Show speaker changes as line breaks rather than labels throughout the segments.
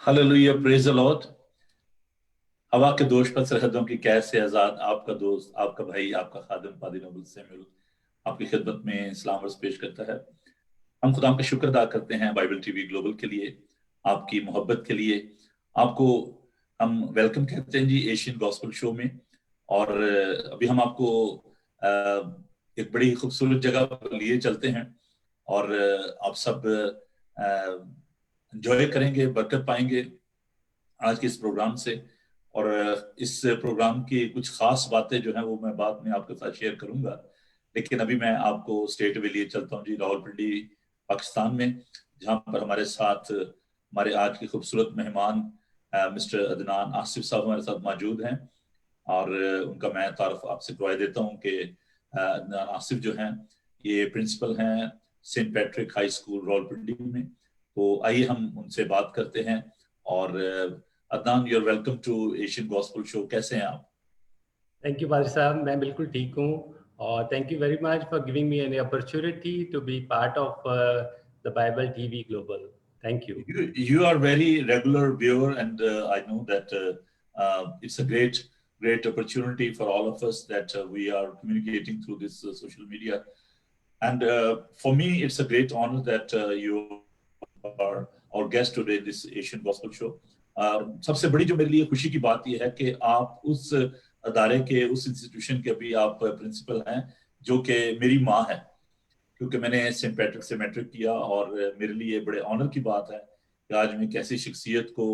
Hallelujah, praise the Lord. हवा के दोष पर सरहदों की कैद से आजाद आपका दोस्त, आपका भाई, आपका खादिम पादी नबुल सैमुअल आपकी खिदमत में सलाम अर्ज पेश करता है। हम खुदा का शुक्र अदा करते हैं बाइबल टीवी ग्लोबल के लिए, आपकी मोहब्बत के लिए। आपको हम वेलकम कहते हैं जी एशियन गॉस्पेल शो में। और अभी हम आपको एक बड़ी खूबसूरत जगह पर लिए चलते हैं और आप सब एंजॉय करेंगे, बरकत पाएंगे आज के इस प्रोग्राम से। और इस प्रोग्राम की कुछ खास बातें जो है वो मैं बाद में आपके साथ शेयर करूंगा। लेकिन अभी मैं आपको स्टेट वे लिए चलता हूँ जी, रावलपिंडी पाकिस्तान में, जहां पर हमारे साथ हमारे आज के खूबसूरत मेहमान मिस्टर अदनान आसिफ साहब हमारे साथ मौजूद हैं। और उनका मैं तारुफ आपसे करवा देता हूँ कि अदनान आसिफ जो हैं ये प्रिंसिपल हैं Saint Patrick high school Rawalpindi में। तो आइए हम उनसे बात करते हैं। और Adnan, you're welcome to Asian gospel show. कैसे हैं आप?
थैंक यू पादिर साहब, मैं बिल्कुल ठीक हूँ। और thank you very much for giving me an opportunity to be part of the Bible TV Global. Thank you.
You are very regular viewer, and I know that it's a great opportunity for all of us that we are communicating through this social media. And for me, it's a great honor that you are our guest today in this Asian Gospel Show. सबसे बड़ी जो मेरे लिए खुशी की बात यह है कि आप उस अदारे के, उस इंस्टीट्यूशन के अभी आप प्रिंसिपल हैं जो कि मेरी माँ है। क्योंकि मैंने सेंट पैट्रिक से मैट्रिक किया और मेरे लिए बड़े ऑनर की बात है कि आज मैं एक ऐसी शख्सियत को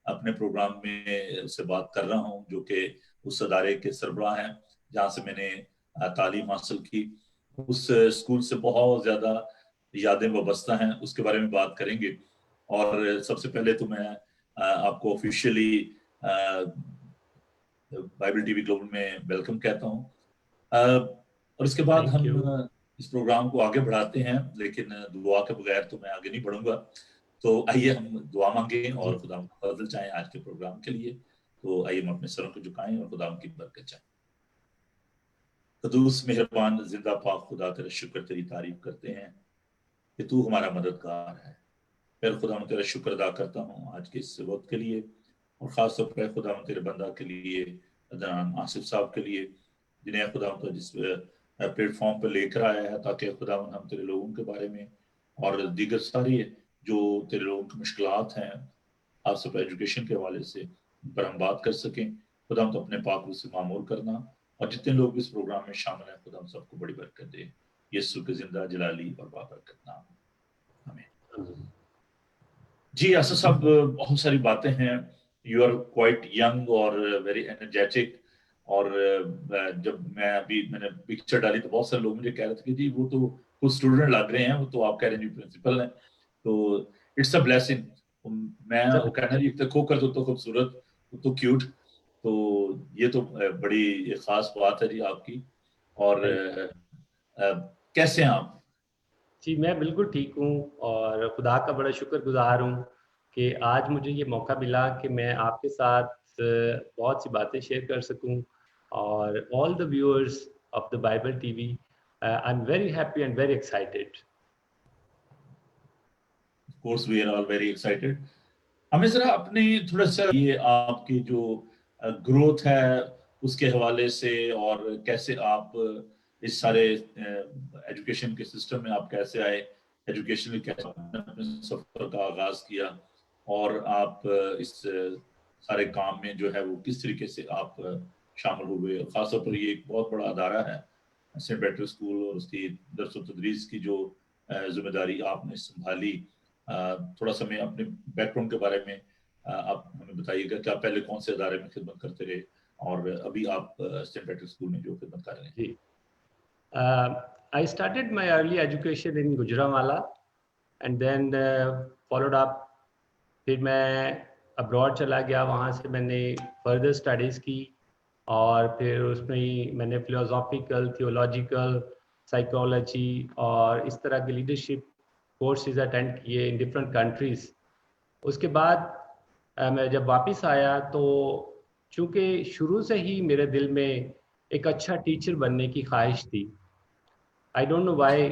अपने प्रोग्राम में उससे बात कर रहा हूँ जो कि उस अदारे के सरबराह हैं जहाँ से मैंने तालीम हासिल की। उस स्कूल से बहुत ज्यादा यादें वाबस्ता हैं, उसके बारे में बात करेंगे। और सबसे पहले तो मैं आपको ऑफिशियली बाइबल टीवी ग्लोबल में वेलकम कहता हूँ। और इसके बाद
थैंक यू।
हम इस प्रोग्राम को आगे बढ़ाते हैं, लेकिन दुआ के बगैर तो मैं आगे नहीं बढ़ूंगा। तो आइए हम दुआ मांगे और खुदा का फजल चाहें आज के प्रोग्राम के लिए। तो आइए हम अपने सरों को झुकाएं और खुदा की बरकत चाहें। कदूस मेहरबान जिंदा पाक खुदा, तेरा शुक्र, तेरी तारीफ करते हैं कि तू हमारा मददगार है। फिर खुदा मैं तेरा शुक्र अदा करता हूँ आज के इस वक्त के लिए, और खास तौर पर खुदा मैं तेरे बंदा के लिए, अदनान आसिफ साहब के लिए, जिन्हें खुदा तो जिस प्लेटफॉर्म पर लेकर आया है, ताकि खुदा हम तेरे लोगों के बारे में और दीगर सारी जो तेरे लोगों की मुश्किलात हैं आप सब एजुकेशन के हवाले से उन पर हम बात कर सकें। खुदा तो अपने पाक से मामूर करना, और जितने लोग इस प्रोग्राम में शामिल हैं खुदा सबको बड़ी बरकत दे। यीशु के जिंदा जलाली और बाबरकत नाम, आमीन। जी आसिफ साहब, बहुत सारी बातें हैं। यू आर क्वाइट यंग और वेरी एनर्जेटिक। और जब मैंने पिक्चर डाली तो बहुत सारे लोग मुझे कह रहे थे कि जी वो तो कुछ स्टूडेंट लग रहे हैं, वो तो आप कह रहे हैं जी प्रिंसिपल हैं। तो इट्स अ ब्लेसिंग। मैं वो कहना जी तो खोकर तो खूबसूरत, तो क्यूट। तो ये तो बड़ी खास बात है जी आपकी। और कैसे हैं आप?
जी, मैं बिल्कुल ठीक हूँ और खुदा का बड़ा शुक्रगुजार हूँ कि आज मुझे ये मौका मिला कि मैं आपके साथ बहुत सी बातें शेयर कर सकूँ। और all the viewers of the Bible TV, I am very happy and very excited.
Of course, we are all very excited. हमें जरा अपने थोड़ा सा ये आपकी जो ग्रोथ है उसके हवाले से, और कैसे आप इस सारे एजुकेशन के सिस्टम में आप कैसे आए, एजुकेशन में कैसे आपने अपने सफर का आगाज किया, और आप इस सारे काम में जो है वो किस तरीके से आप शामिल हुए। खासतौर पर ये एक बहुत बड़ा अदारा है सेंट पैट्रिक स्कूल, और उसकी दरस व तदरीस की जो जिम्मेदारी आपने संभाली। थोड़ा सा मैं अपने बैकग्राउंड के बारे में आप हमें बताइएगा कि आप पहले कौन से अदारे में खिदमत करते रहे, और अभी आप सेंट पैट्रिक स्कूल में जो खिदमत कर रहे हैं।
जी, I started my early education in Gujranwala and then followed up. फिर मैं अब्रॉड चला गया, वहाँ से मैंने फर्दर स्टडीज़ की और फिर उसमें ही मैंने फिलोसॉफिकल, थियोलॉजिकल, साइकोलॉजी और इस तरह के लीडरशिप कोर्सेज अटेंड किए इन डिफरेंट कंट्रीज़। उसके बाद मैं जब वापस आया तो चूँकि शुरू से ही मेरे दिल में एक अच्छा टीचर बनने की ख्वाहिश थी। आई डोंट नो व्हाई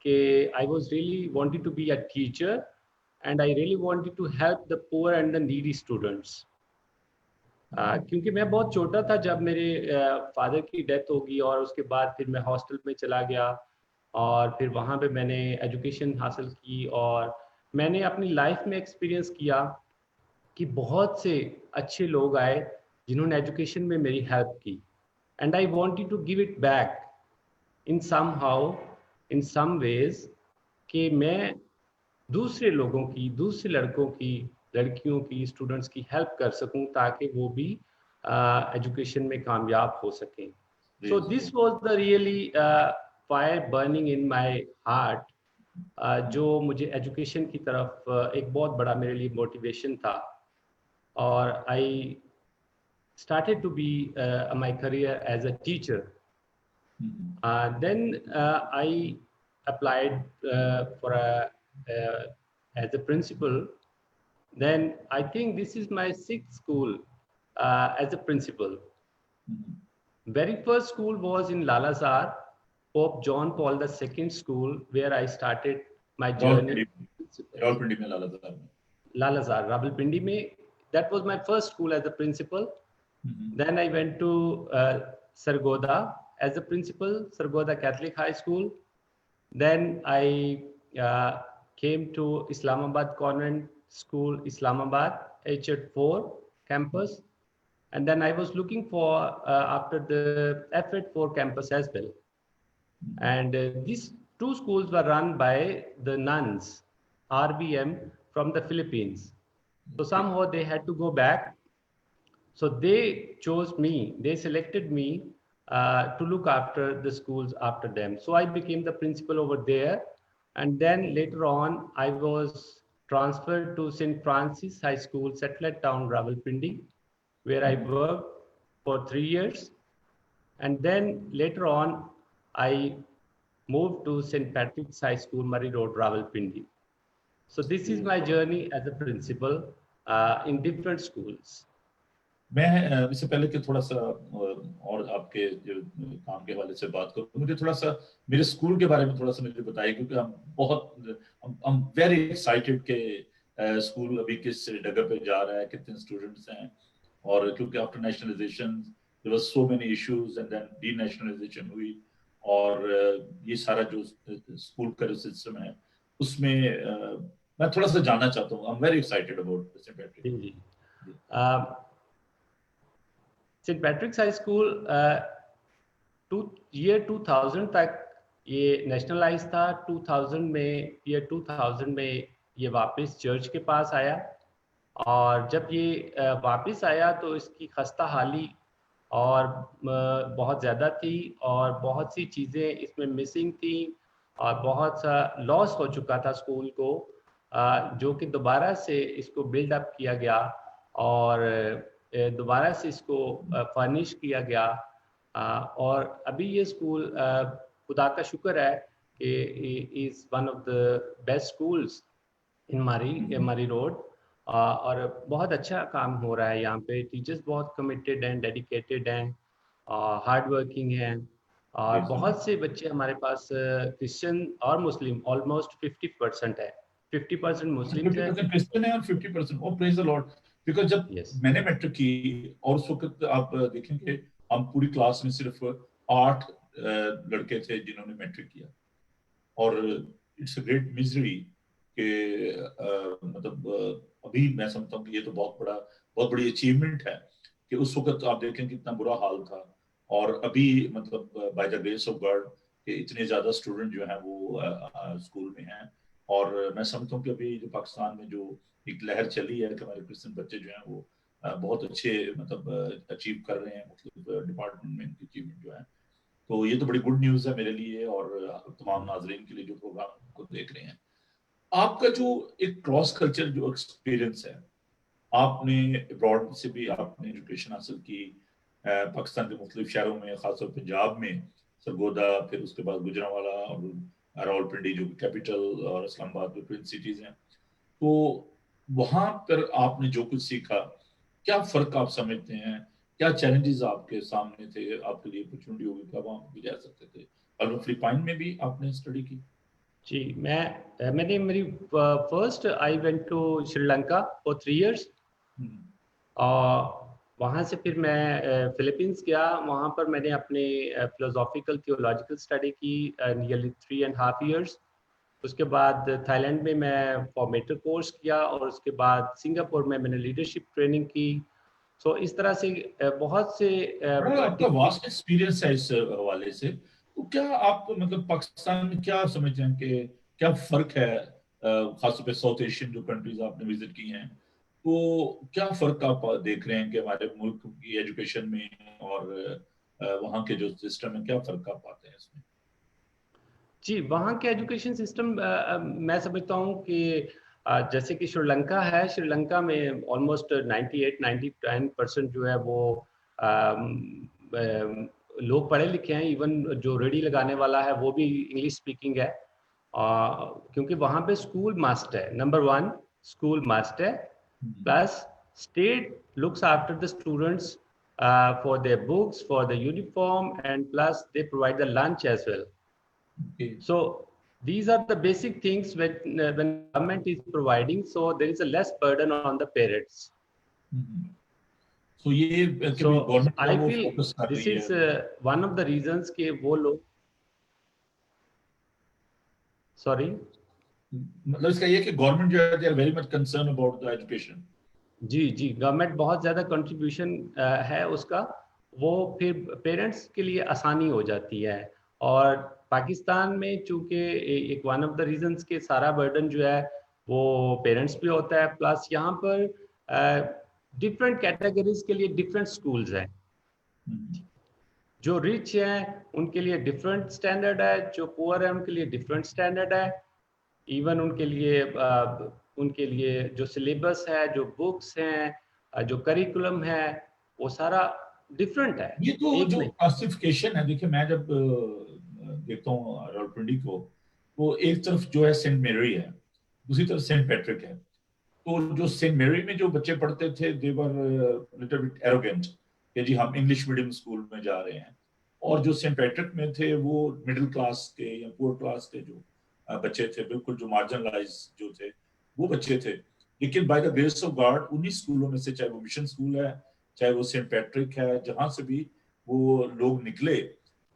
कि I was really wanted to be a teacher and I really wanted to help the poor and the needy students. क्योंकि मैं बहुत छोटा था जब मेरे फादर की डेथ होगी, और उसके बाद फिर मैं हॉस्टल में चला गया और फिर वहाँ पे मैंने एजुकेशन हासिल की, और मैंने अपनी लाइफ में एक्सपीरियंस किया कि बहुत से अच्छे लोग आए जिन्होंने एजुकेशन में मेरी हेल्प की, and I wanted to give it back in somehow, in some ways, कि मैं दूसरे लोगों की, दूसरे लड़कों की, लड़कियों की, स्टूडेंट्स की हेल्प कर सकूं ताकि वो भी एजुकेशन में कामयाब हो सकें. So this was the really fire burning in my heart, जो मुझे एजुकेशन की तरफ एक बहुत बड़ा मेरे लिए मोटिवेशन था. और आई started to be my career as a teacher. Then I applied for as a principal. Then I think this is my sixth school as a principal. Very first school was in Lalazar, Pope John Paul II school, where I started my journey.
Rawalpindi mein Lalazar mein.
Lalazar, Rawalpindi mein. That was my first school as a principal. Then I went to Sargodha as a principal, Sargodha Catholic High School. Then I came to Islamabad Convent School, Islamabad, H4 campus. And then I was looking for, after the F4 campus as well. And these two schools were run by the nuns, RBM from the Philippines. So somehow they had to go back. So they chose me, they selected me to look after the schools after them. So I became the principal over there. And then later on, I was transferred to St. Francis High School, Satellite Town, Rawalpindi, where I worked for 3 years. And then later on, I moved to St. Patrick's High School, Murray Road, Rawalpindi. So this is my journey as a principal in different schools.
मैं इससे पहले कि थोड़ा सा और आपके जो काम के हवाले से बात करूं, मुझे थोड़ा सा मेरे स्कूल के बारे में थोड़ा सा मुझे बताइए, क्योंकि I'm very excited के स्कूल अभी किस जगह पे जा रहा है, कितने स्टूडेंट्स हैं, और क्योंकि after nationalisation there was so many issues and then denationalization हुई, और ये सारा जो स्कूल का जो सिस्टम है उसमें मैं थोड़ा सा जानना चाहता हूँ. I'm very excited about St. Patrick.
Saint Patrick's high school year 2000 तक ये नेशनलाइज था. 2000 में, ईयर 2000 में ये वापस चर्च के पास आया, और जब ये वापस आया तो इसकी खस्ता हाली और बहुत ज़्यादा थी, और बहुत सी चीज़ें इसमें मिसिंग थी, और बहुत सा लॉस हो चुका था स्कूल को, जो कि दोबारा से इसको बिल्डअप किया गया और दोबारा से इसको फर्निश किया गया. और अभी ये स्कूल खुदा का शुक्र है कि is one of the best schools in मरी रोड, और बहुत अच्छा काम हो रहा है यहाँ पे. टीचर्स बहुत कमिटेड हैं, डेडिकेटेड हैं, हार्ड वर्किंग हैं, और बहुत से बच्चे हमारे पास क्रिश्चियन और मुस्लिम ऑलमोस्ट 50% है. 50% मुस्लिम है,
50% क्रिश्चियन है और 50%. ओ प्रेज द लॉर्ड. बिकॉज़ जब मैंने मैट्रिक की और उस वक्त आप देखेंगे हम पूरी क्लास में सिर्फ 8 लड़के थे जिन्होंने मैट्रिक किया, और इट्स अ ग्रेट मिजरी कि मतलब अभी मैं समझता हूँ कि ये तो बहुत बड़ी अचीवमेंट है कि उस वक्त आप देखें कितना बुरा हाल था, और अभी मतलब by the grace of God कि इतने ज्यादा स्टूडेंट जो हैं वो स्कूल में हैं. और मैं समझता हूँ कि अभी जो पाकिस्तान में जो एक लहर चली है कि हमारे क्रिश्चियन बच्चे जो हैं वो बहुत अच्छे मतलब अचीव कर रहे हैं, मतलब डिपार्टमेंट में इनकी अचीवमेंट जो है, तो ये तो बड़ी गुड न्यूज़ है मेरे लिए और तमाम नाजरीन के लिए जो प्रोग्राम को देख रहे हैं. आपका जो एक क्रॉस कल्चर जो एक्सपीरियंस है, आपने अब्रॉड से भी आपने एजुकेशन हासिल की, पाकिस्तान के मुख्तलिफ शहरों में, खासतौर पंजाब में सरगोदा, फिर उसके बाद गुजरांवाला और रावलपिंडी जो कैपिटल और इस्लामाबाद जो ट्विन सिटीज हैं, तो वहां पर आपने जो कुछ सीखा, क्या फर्क आप समझते हैं, क्या चैलेंजेस आपके सामने थे, आपके लिए अपॉर्चुनिटी होगी कि आप वहां भी जा सकते थे, और फिलिपाइन में भी आपने स्टडी की?
जी, मैंने मेरी first I went to Sri Lanka for 3 years और वहाँ से फिर मैं फिलीपींस गया। वहाँ पर मैंने अपने फिलोसॉफिकल थियोलॉजिकल स्टडी की नियरली 3.5 इयर्स। उसके बाद थाईलैंड में मैं फॉर्मेटर कोर्स किया और उसके बाद सिंगापुर में मैंने लीडरशिप ट्रेनिंग की। सो इस तरह से बहुत से
बड़ा आपका वास्ट एक्सपीरियंस है इस हवाले से। तो क्या आप मतलब पाकिस्तान में क्या समझते हैं कि क्या फर्क है, खासतौर पे साउथ एशियन जो कंट्रीज आपने विजिट की हैं, तो क्या फर्क आप देख रहे हैं कि हमारे मुल्क की एजुकेशन में और वहाँ के जो सिस्टम है, क्या फर्क आप पाते हैं इसमें?
जी, वहाँ के एजुकेशन सिस्टम मैं समझता हूँ कि जैसे कि श्रीलंका है, श्रीलंका में ऑलमोस्ट 98-99% जो है वो लोग पढ़े लिखे हैं। इवन जो रेडी लगाने वाला है वो भी इंग्लिश स्पीकिंग है। क्योंकि वहाँ पे स्कूल मस्ट है, नंबर 1 स्कूल मस्ट है। Plus state looks after the students for their books, for the uniform, and plus they provide the lunch as well.
Okay.
So these are the basic things when government is providing, so there is a less burden on the parents.
तो ये
So
कभी government जो
I
है वो
feel
focus कर
this
रही
is
है?
one of the reasons कि वो लोग sorry
मतलब इसका ये कि गवर्नमेंट जो है they are very much concern about the education.
जी गवर्नमेंट बहुत ज़्यादा कंट्रीब्यूशन है उसका। वो फिर पेरेंट्स के लिए आसानी हो जाती है। और पाकिस्तान में चूँकि एक वन ऑफ द रीजंस के सारा बर्डन जो है वो पेरेंट्स पे होता है। प्लस यहाँ पर डिफरेंट कैटेगरीज के लिए डिफरेंट स्कूल्स हैं। जो रिच हैं उनके लिए डिफरेंट स्टैंडर्ड है, जो पुअर है उनके लिए डिफरेंट स्टैंडर्ड है। इवन उनके लिए जो सिलेबस है, जो बुक्स हैं, जो करिकुलम है, वो सारा डिफरेंट है,
ये तो
एक
जो
नहीं।
क्लासिफिकेशन है, देखिए मैं जब देखता हूँ रावलपिंडी को, वो एक तरफ जो है सेंट मेरी है, दूसरी तरफ सेंट पैट्रिक है। तो जो सेंट मेरी में जो बच्चे पढ़ते थे दे वर लिटिल बिट एरोगेंट कि जी हम इंग्लिश मीडियम स्कूल में जा रहे हैं। और जो सेंट पैट्रिक में थे वो मिडिल क्लास के या पुअर क्लास के जो बच्चे थे, बिल्कुल जो मार्जिनलाइज जो थे वो बच्चे थे। लेकिन by the grace of God उन्हीं स्कूलों में से, चाहे वो मिशन स्कूल है, चाहे वो सेंट पैट्रिक है, जहां से भी वो लोग निकले,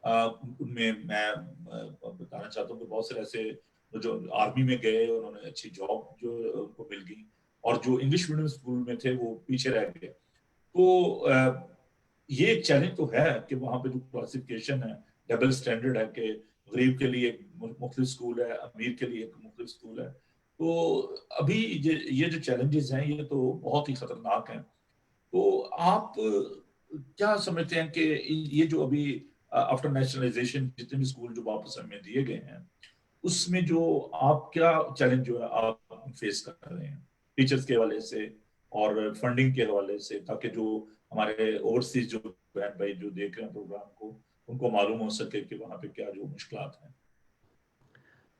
उनमें मैं बताना चाहता हूँ कि बहुत सारे ऐसे जो आर्मी में गए उन्होंने अच्छी जॉब जो उनको मिल गई, और जो इंग्लिश मीडियम स्कूल में थे वो पीछे रह गए। तो ये एक चैलेंज तो है कि वहां पे जो क्लासिफिकेशन है, डबल स्टैंडर्ड है कि गरीब के लिए एक मुख्तलिफ स्कूल है, अमीर के लिए एक मुख्तलिफ स्कूल है। तो अभी ये जो चैलेंजेस हैं ये तो बहुत ही खतरनाक हैं। तो आप क्या समझते हैं कि ये जो अभी आफ्टर नेशनलाइजेशन जितने भी स्कूल जो वापस हमें दिए गए हैं, उसमें जो आप क्या चैलेंज जो है आप फेस कर रहे हैं टीचर्स के हवाले से और फंडिंग के हवाले से, ताकि जो हमारे ओवरसीज जो बहन भाई जो देख रहे हैं प्रोग्राम को, उनको मालूम हो सके कि वहां पे क्या जो मुश्किलात हैं।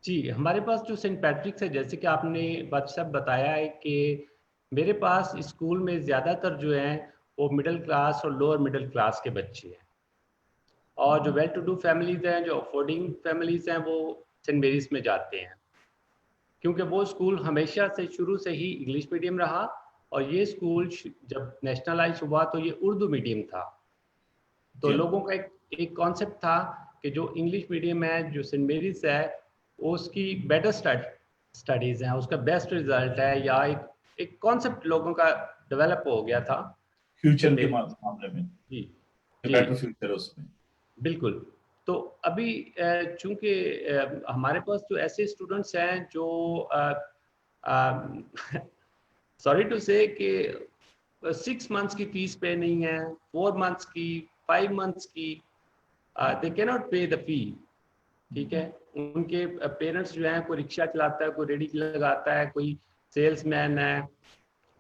जी, हमारे पास जो सेंट पैट्रिक्स है, जैसे कि आपने सब बताया है कि मेरे पास स्कूल में ज़्यादातर जो हैं वो मिडिल क्लास और लोअर मिडिल क्लास के बच्चे हैं। और जो वेल टू डू फैमिलीज हैं, जो अफोर्डिंग फैमिलीज हैं, वो सेंट मेरीज में जाते हैं। क्योंकि वो स्कूल हमेशा से शुरू से ही इंग्लिश मीडियम रहा और ये स्कूल जब नेशनलाइज हुआ तो ये उर्दू मीडियम था। तो
जी हाँ।
लोगों का एक कॉन्सेप्ट था कि जो इंग्लिश मीडियम है, जो सेंट मेरीज है, उसकी बेटर स्टडीज़ हैं, उसका बेस्ट रिजल्ट है, या एक कॉन्सेप्ट लोगों का डेवलप हो गया था
फ्यूचर
सेंट
के
मेरीज।
मामले में
जी जी
बेटर फ्यूचर है उसमें।
बिल्कुल। तो अभी चूंकि हमारे पास जो ऐसे स्टूडेंट्स हैं जो सॉरी टू से कि 6 मंथ्स की फीस पे नहीं है, 4 मंथ्स की, 5 मंथ्स की, दे कैन नॉट पे द फी। ठीक है, उनके पेरेंट्स जो हैं, कोई रिक्शा चलाता है, कोई रेडी लगाता है, कोई सेल्समैन है,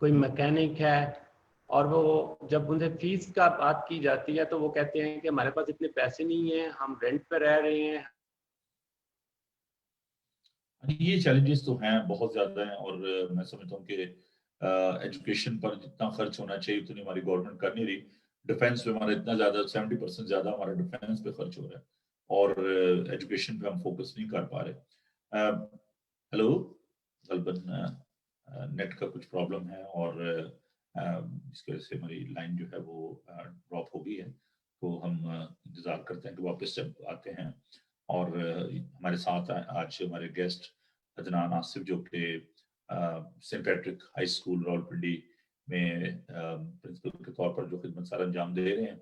कोई मैकेनिक है, और वो जब उनसे फीस का बात की जाती है तो वो कहते हैं कि हमारे पास इतने पैसे नहीं हैं, हम रेंट पे रह रहे हैं।
ये चैलेंजेस तो हैं, बहुत ज्यादा हैं, और मैं समझता हूँ कि एजुकेशन पर जितना खर्च होना चाहिए उतनी हमारी गवर्नमेंट कर नहीं रही। डिफेंस पे हमारा इतना ज्यादा 70% ज्यादा हमारा डिफेंस पे खर्च हो रहा है, और एजुकेशन पे हम फोकस नहीं कर पा रहे। हेलो, गलबन नेट का कुछ प्रॉब्लम है और इसकी वजह से हमारी लाइन जो है वो ड्रॉप हो गई है। तो हम इंतज़ार करते हैं कि वापस जब आते हैं। और हमारे साथ आज हमारे गेस्ट अदनान आसिफ जो कि Saint Patrick high school Rawalpindi में प्रिंसिपल के तौर पर जो खिदमत सार अंजाम दे रहे हैं।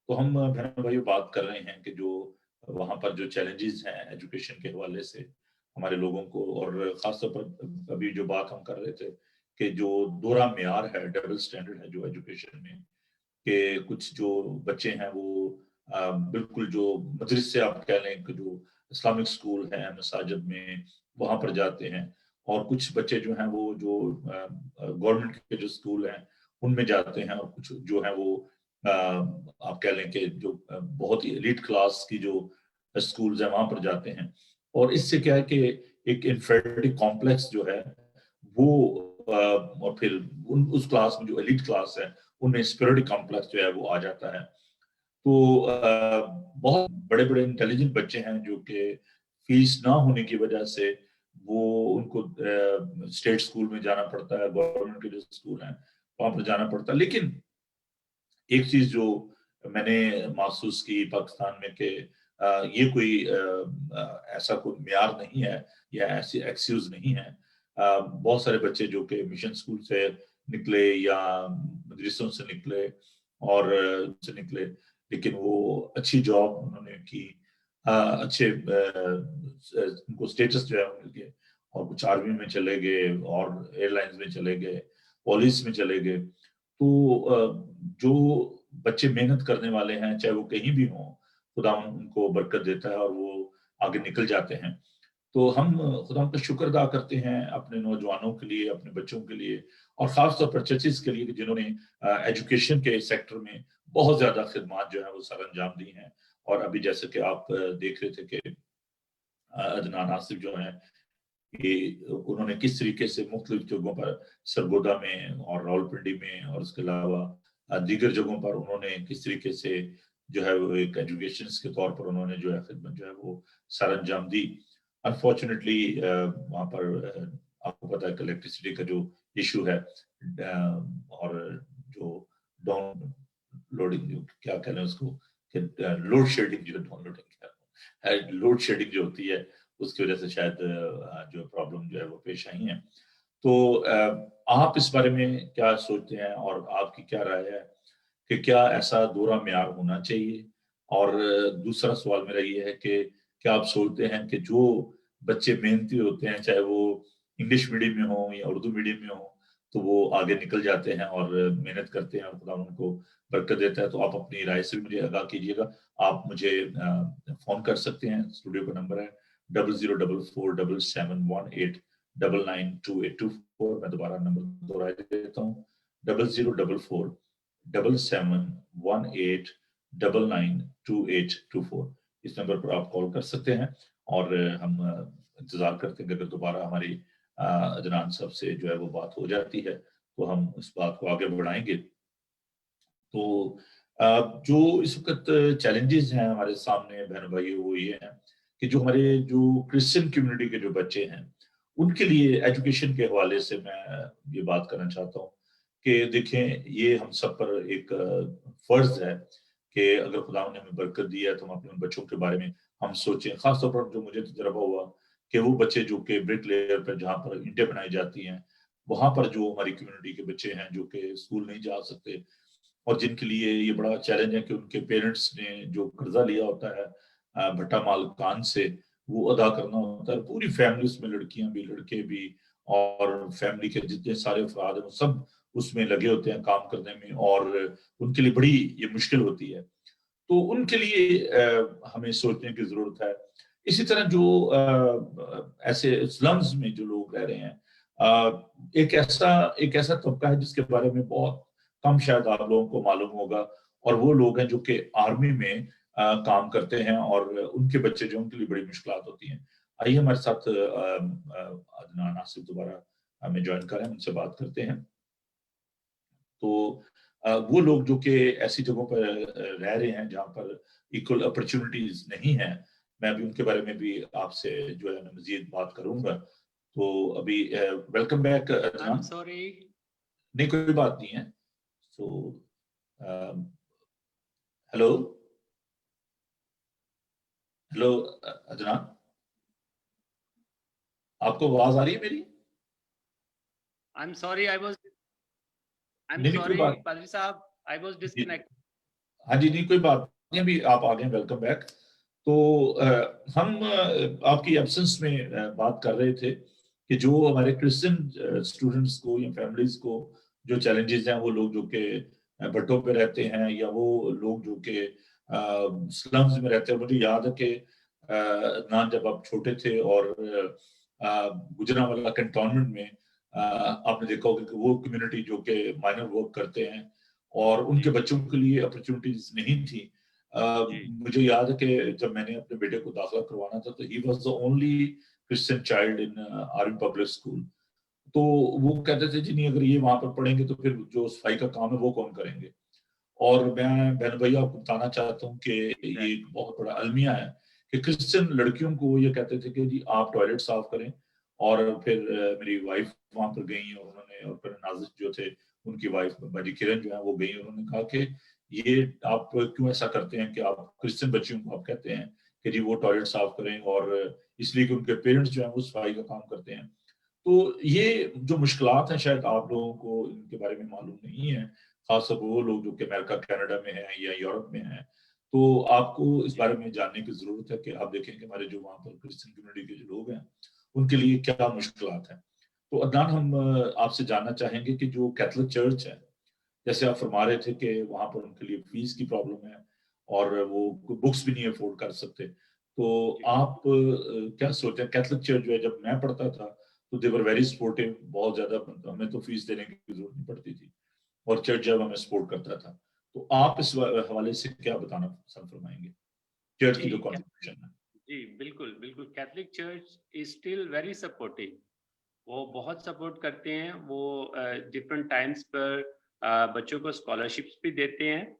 तो हम बहनों भाइयों बात कर रहे हैं कि जो वहाँ पर जो चैलेंजेस हैं एजुकेशन के हवाले से हमारे लोगों को, और ख़ासतौर पर अभी जो बात हम कर रहे थे कि जो दोहरा मेयार है, डबल स्टैंडर्ड है जो एजुकेशन में, कि कुछ जो बच्चे हैं वो बिल्कुल जो मदरसे से आप कह लें कि जो इस्लामिक स्कूल है मसाजिद में वहाँ पर जाते हैं, और कुछ बच्चे जो हैं वो जो गवर्नमेंट के जो स्कूल हैं उनमें जाते हैं, और कुछ जो है वो आप कह लें कि जो बहुत ही एलीट क्लास की जो स्कूल्स हैं वहाँ पर जाते हैं। और इससे क्या है कि एक इंफेरिटी कॉम्प्लेक्स जो है वो और फिर उस क्लास में जो एलीट क्लास है उनमें स्पिरिटी कॉम्प्लेक्स जो है वो आ जाता है। तो बहुत बड़े-बड़े इंटेलिजेंट बच्चे हैं जो कि फीस ना होने की वजह से वो उनको स्टेट स्कूल में जाना पड़ता है, गवर्नमेंट के जो स्कूल हैं वहाँ पर जाना पड़ता है। लेकिन एक चीज़ जो मैंने महसूस की पाकिस्तान में कि ये कोई ऐसा कोई मेयार नहीं है या ऐसी एक्सक्यूज़ नहीं है। बहुत सारे बच्चे जो कि मिशन स्कूल से निकले या मदरसों से निकले और से निकले, लेकिन वो अच्छी जॉब उन्होंने की, अच्छे उनको स्टेटस जो है वो मिल गया, और कुछ आर्मी में चले गए और एयरलाइंस में चले गए, पुलिस में चले गए। तो जो बच्चे मेहनत करने वाले हैं, चाहे वो कहीं भी हों, खुदा उनको बरकत देता है और वो आगे निकल जाते हैं। तो हम खुदा का शुक्र अदा करते हैं अपने नौजवानों के लिए, अपने बच्चों के लिए, और ख़ास तौर पर चर्चेज़ के लिए कि जिन्होंने एजुकेशन के सेक्टर में बहुत ज़्यादा खिदमात जो है वो सर अंजाम दी हैं। और अभी जैसे कि आप देख रहे थे कि अदनान आसिफ जो हैं, कि उन्होंने किस तरीके से मुख्तलिफ जगहों पर सरगोदा में और रावलपिंडी में और उसके अलावा दीगर जगहों पर उन्होंने किस तरीके से जो है वो एक एजुकेशन के तौर पर उन्होंने जो है खिदमत जो है वो सर अंजाम दी। अनफॉर्चुनेटली वहाँ पर आपको पता है कि इलेक्ट्रिसिटी का जो इशू है, और जो डाउन लोडिंग जो क्या कह रहे हैं उसको, लोड शेडिंग जो डाउन लोडिंग लोड शेडिंग जो होती है उसकी वजह से शायद जो प्रॉब्लम जो है वो पेश आई हैं। तो आप इस बारे में क्या सोचते हैं और आपकी क्या राय है कि क्या ऐसा दोहरा मेयार होना चाहिए? और दूसरा सवाल मेरा ये है कि क्या आप सोचते हैं कि जो बच्चे मेहनती होते हैं, चाहे वो इंग्लिश मीडियम में हों या उर्दू मीडियम में हों, तो वो आगे निकल जाते हैं और मेहनत करते हैं और खुदा उनको बरकत देता है। तो आप अपनी राय से भी मुझे आगाह कीजिएगा। आप मुझे फ़ोन कर सकते हैं, स्टूडियो का नंबर है 00447718992824। मैं दोबारा नंबर दोहरा देता हूँ 00447718992824। इस नंबर पर आप कॉल कर सकते हैं और हम इंतजार करते हैं कि अगर दोबारा हमारी अदनान साहब से जो है वो बात हो जाती है तो हम उस बात को आगे बढ़ाएंगे। तो जो इस वक्त चैलेंजेस हैं हमारे सामने बहन भाई वो ये हैं कि जो हमारे जो क्रिश्चियन कम्युनिटी के जो बच्चे हैं उनके लिए एजुकेशन के हवाले से मैं ये बात करना चाहता हूँ कि देखें, ये हम सब पर एक फर्ज है कि अगर खुदा ने हमें बरकत दी है तो हम अपने बच्चों के बारे में हम सोचें। खासतौर पर जो मुझे तजर्बा हुआ कि वो बच्चे जो कि ब्रिक लेयर पर जहाँ पर ईंटें बनाई जाती हैं वहां पर जो हमारी कम्युनिटी के बच्चे हैं जो कि स्कूल नहीं जा सकते और जिनके लिए ये बड़ा चैलेंज है कि उनके पेरेंट्स ने जो कर्जा लिया होता है भट्टा माल कान से, वो अदा करना होता है। पूरी फैमिली उसमें, लड़कियां भी लड़के भी, और फैमिली के जितने सारे अफराद हैं वो सब उसमें लगे होते हैं काम करने में, और उनके लिए बड़ी ये मुश्किल होती है। तो उनके लिए हमें सोचने की जरूरत है। इसी तरह जो ऐसे स्लम्स में जो लोग रह रहे हैं, एक ऐसा तबका है जिसके बारे में बहुत कम शायद आप लोगों को मालूम होगा, और वो लोग हैं जो कि आर्मी में काम करते हैं और उनके बच्चे जो उनके लिए बड़ी मुश्किलात होती हैं। आइए हमारे साथ अदनान आसिफ दोबारा हमें ज्वाइन करें, उनसे बात करते हैं। तो वो लोग जो कि ऐसी जगहों पर रह रहे हैं जहाँ पर इक्वल अपॉर्चुनिटीज नहीं है, मैं अभी उनके बारे में भी आपसे जो है मजीद बात करूंगा। तो अभी वेलकम बैक अदनान।
सॉरी,
नहीं कोई बात नहीं है। सो हेलो हेलो अदनान, आपको आवाज आ रही है मेरी?
आई एम सॉरी,
नहीं कोई बात।
पादरी साहब, आई वाज डिस्कनेक्ट।
हाँ जी, नहीं कोई बात नहीं, अभी आप आ गए, वेलकम बैक। तो हम आपकी एब्सेंस में बात कर रहे थे कि जो हमारे क्रिश्चियन स्टूडेंट्स को या फैमिलीज को जो चैलेंजेस हैं, वो लोग जो कि भट्टों पे रहते हैं या वो लोग जो कि स्लम्स में रहते हैं। मुझे याद है कि अदनान जब आप छोटे थे और गुजरांवाला कैंटोनमेंट में आपने देखा होगा कि वो कम्युनिटी जो कि माइनर वर्क करते हैं और उनके बच्चों के लिए अपॉर्चुनिटीज नहीं थी। मुझे याद है कि जब मैंने अपने बेटे को दाखिला करवाना था तो he was the only Christian child in army public school. तो वो कहते थे जी नहीं, अगर ये वहां पर पढ़ेंगे तो फिर जो सफाई का काम है वो कौन करेंगे। और मैं बहन भैया आपको बताना चाहता हूँ कि ये एक बहुत बड़ा अलमिया है कि क्रिश्चियन लड़कियों को ये कहते थे कि जी आप टॉयलेट साफ करें। और फिर मेरी वाइफ वहां पर गई और उन्होंने, और फिर नाजिर जो थे उनकी वाइफ बाजी किरण जो है वो गई, उन्होंने कहा कि ये आप क्यों ऐसा करते हैं कि आप क्रिश्चियन बच्चियों को आप कहते हैं कि जी वो टॉयलेट साफ करें, और इसलिए कि उनके पेरेंट्स जो है वो सफाई का काम करते हैं। तो ये जो मुश्किलात हैं शायद आप लोगों को इनके बारे में मालूम नहीं है, खासतौर पर वो लोग जो कि अमेरिका कनाडा में हैं या यूरोप में हैं। तो आपको इस बारे में जानने की जरूरत है कि आप देखें कि हमारे जो वहाँ पर क्रिश्चियन कम्युनिटी के जो लोग हैं उनके लिए क्या मुश्किलात हैं। तो अदनान, हम आपसे जानना चाहेंगे कि जो कैथोलिक चर्च है, जैसे आप फरमा रहे थे कि वहाँ पर उनके लिए फीस की प्रॉब्लम है और वो बुक्स भी नहीं अफोर्ड कर सकते। तो आप क्या सोचते हैं? कैथोलिक चर्च जो है, जब मैं पढ़ता था तो दे वर वेरी सपोर्टिव, बहुत ज्यादा, हमें तो फीस देने की जरूरत नहीं पड़ती थी और चर्च जब हमें सपोर्ट करता था। तो आप इस हवाले से क्या बताना पसंद फरमाएंगे, चर्च की जो कॉन्ट्रिब्यूशन है?
जी बिल्कुल बिल्कुल, Catholic church is still very supportive. वो बहुत सपोर्ट करते हैं। वो डिफरेंट टाइम्स पर बच्चों को स्कॉलरशिप्स भी देते हैं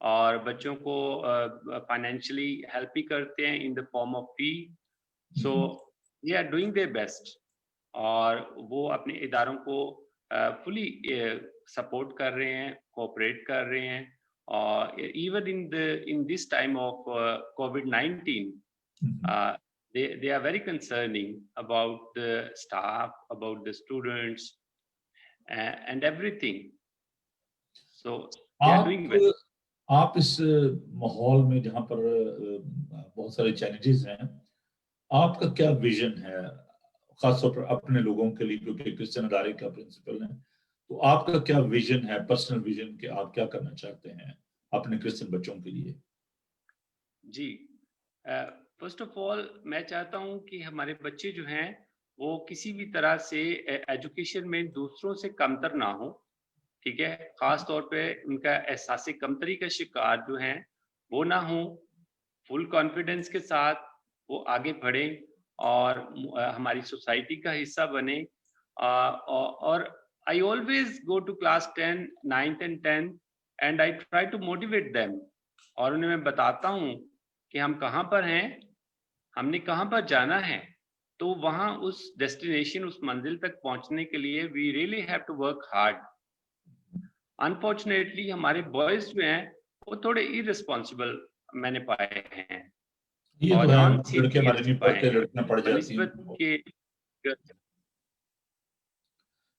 और बच्चों को फाइनेंशियली हेल्प भी करते हैं in the form of fee. So they are doing their best और वो अपने इदारों को फुली सपोर्ट कर रहे हैं, कोऑपरेट कर रहे हैं। और even in this time of COVID-19, they are very concerning about the staff, about the students, and everything. So they are doing well.
आप इस माहौल में जहाँ पर बहुत सारे चैलेंजेस हैं, आपका क्या विजन है खासतौर पर अपने लोगों के लिए, क्योंकि क्रिश्चियन अदारे का प्रिंसिपल है। तो आपका क्या विजन है, पर्सनल विजन, कि आप क्या करना चाहते हैं अपने क्रिश्चियन बच्चों के लिए?
जी, फर्स्ट ऑफ ऑल मैं चाहता हूं कि हमारे बच्चे जो हैं वो किसी भी तरह से एजुकेशन में दूसरों से कमतर ना हो। ठीक है, खास तौर पे उनका एहसास कमतरी का शिकार जो हैं वो ना हो। फुल कॉन्फिडेंस के साथ वो आगे बढ़ें और हमारी सोसाइटी का हिस्सा बने। और I always go to class 10, 9th and 10th and I try to motivate them. और उन्हें मैं बताता हूँ कि हम कहाँ पर हैं, हमने कहाँ पर जाना है। तो वहाँ उस डेस्टिनेशन, उस मंजिल तक पहुँचने के लिए we really have to work hard. Unfortunately हमारे बॉयज जो हैं वो थोड़े इररिस्पॉन्सिबल मैंने पाए हैं
ये
और
तो है,
नॉन
लड़के हमारे
सीरियस
नहीं
पाए
पढ़ते,
हैं
लड़कियां पढ़ जाती
बनिस्बत
हैं।
के।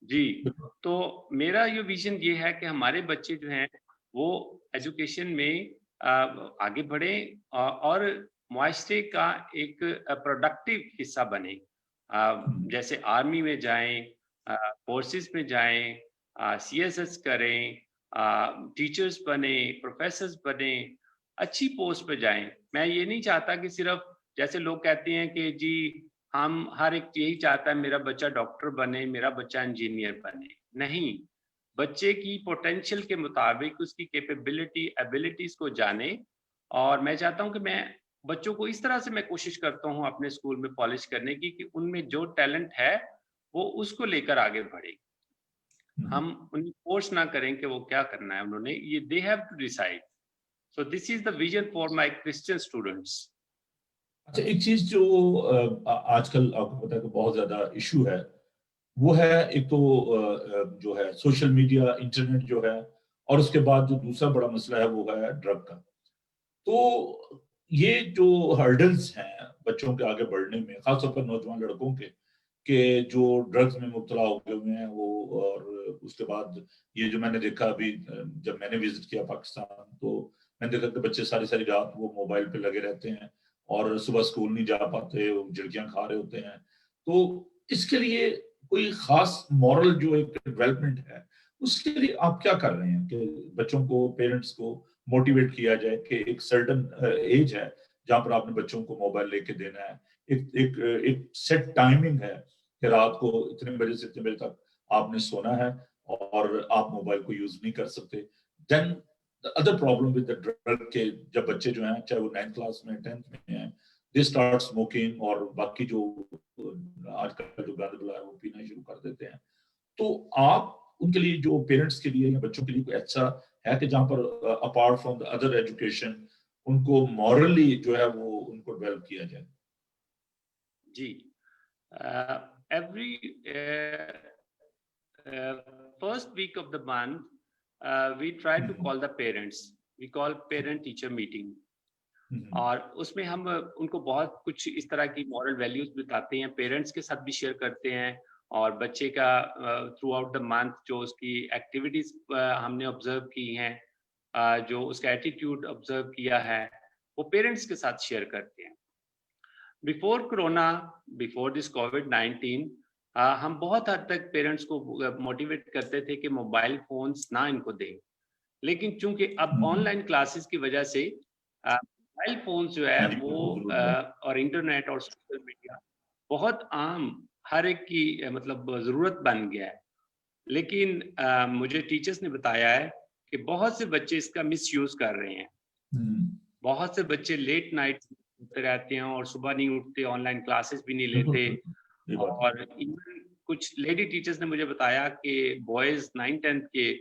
जी, तो मेरा ये विजन ये है कि हमारे बच्चे जो हैं वो एजुकेशन में आगे बढ़ें और मुआशरे का एक प्रोडक्टिव हिस्सा बने। जैसे आर्मी में जाएं, फोर्सेस में जाएं, CSS करें, टीचर्स बने, प्रोफेसर्स बने, अच्छी पोस्ट पे जाएं। मैं ये नहीं चाहता कि सिर्फ जैसे लोग कहते हैं कि जी हम हर एक यही चाहता है मेरा बच्चा डॉक्टर बने, मेरा बच्चा इंजीनियर बने। नहीं, बच्चे की पोटेंशियल के मुताबिक उसकी कैपेबिलिटी, एबिलिटीज को जाने। और मैं चाहता हूं कि मैं बच्चों को इस तरह से मैं कोशिश करता हूं अपने स्कूल में पॉलिश करने की कि उनमें जो टैलेंट है वो उसको लेकर आगे बढ़े। हम उन्हें फोर्स ना करें कि वो क्या करना है, उन्होंने ये they have to decide. So this is the vision for my Christian students.
अच्छा, एक चीज जो आजकल आपको पता है कि बहुत ज्यादा इशू है, वो है एक तो जो है सोशल मीडिया, इंटरनेट जो है, और उसके बाद जो दूसरा बड़ा मसला है वो है ड्रग का। तो ये जो हर्डल्स हैं बच्चों के आगे बढ़ने में, खासतौर पर नौजवान लड़कों के जो ड्रग्स में मुब्तला हो गए हुए हैं वो, और उसके बाद ये जो मैंने देखा अभी जब मैंने विजिट किया पाकिस्तान, तो मैंने देखा कि बच्चे सारी सारी रात वो मोबाइल पे लगे रहते हैं और सुबह स्कूल नहीं जा पाते, वो झिड़कियां खा रहे होते हैं। तो इसके लिए कोई खास मॉरल जो एक डेवलपमेंट है, उसके लिए आप क्या कर रहे हैं कि बच्चों को, पेरेंट्स को मोटिवेट किया जाए कि एक सर्टन एज है जहां पर आपने बच्चों को मोबाइल लेके देना है, एक एक एक सेट टाइमिंग है कि रात को इतने बजे से इतने बजे तक आपने सोना है और आप मोबाइल को यूज नहीं कर सकते। Then the other problem with the drug के जब बच्चे जो हैं, चाहे वो 9th क्लास में 10th में हैं, दे स्टार्ट स्मोकिंग और बाकी जो आजकल जो गंद बुला है वो पीना शुरू कर देते हैं। तो आप उनके लिए, जो पेरेंट्स के लिए या बच्चों के लिए कोई अच्छा है कि जहां पर apart from the other education उनको मॉरली जो है वो उनको डेवलप किया जाए?
जी, every first week of the month, we try to call the parents. We call parent teacher meeting. और उसमें हम उनको बहुत कुछ इस तरह की मॉरल वैल्यूज बताते हैं, पेरेंट्स के साथ भी शेयर करते हैं, और बच्चे का थ्रू आउट द मंथ जो उसकी एक्टिविटीज हमने ऑब्जर्व की हैं, जो उसका एटीट्यूड ऑब्जर्व किया है, वो पेरेंट्स के साथ शेयर करते हैं। बिफोर कोरोना, बिफोर दिस कोविड-19, हम बहुत हद तक पेरेंट्स को मोटिवेट करते थे कि मोबाइल फोन्स ना इनको दें, लेकिन चूंकि अब ऑनलाइन क्लासेस की वजह से मोबाइल फोन जो है
हाँ जी,
वो
बिल्कुल जरूर है।
और इंटरनेट और सोशल मीडिया बहुत आम, हर एक की मतलब ज़रूरत बन गया है। लेकिन मुझे टीचर्स ने बताया है कि बहुत से बच्चे इसका मिसयूज़ कर रहे हैं। बहुत से बच्चे लेट नाइट सोते रहते हैं और सुबह नहीं उठते, ऑनलाइन क्लासेस भी नहीं
बिल्कुल
लेते।
बिल्कुल, ये बात है।
और इवन कुछ लेडी टीचर्स ने मुझे बताया कि बॉयज़ 9th-10th के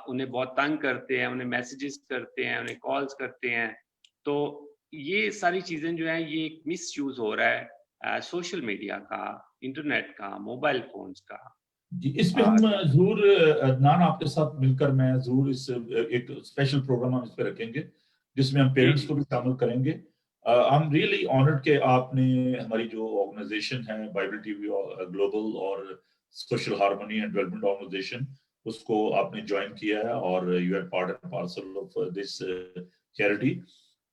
उन्हें बहुत तंग करते हैं, उन्हें मैसेजेस करते हैं, उन्हें कॉल्स करते हैं। तो ये सारी चीज़ें जो हैं, ये एक मिसयूज़ हो रहा है सोशल मीडिया का, इंटरनेट का, मोबाइल फ़ोन्स का।
जी, इस पे हम ज़रूर अदनान आपके साथ मिलकर मैं ज़रूर इस एक स्पेशल प्रोग्राम हम इस पे रखेंगे, जिसमें हम
जी,
पेरेंट्स को
जी।
भी शामिल करेंगे। आई एम रियली ऑनर्ड कि आपने हमारी जो ऑर्गेनाइज़ेशन है बाइबल टीवी ग्लोबल और social harmony and development organisation, उसको आपने जॉइन किया है और you are part and parcel of this charity.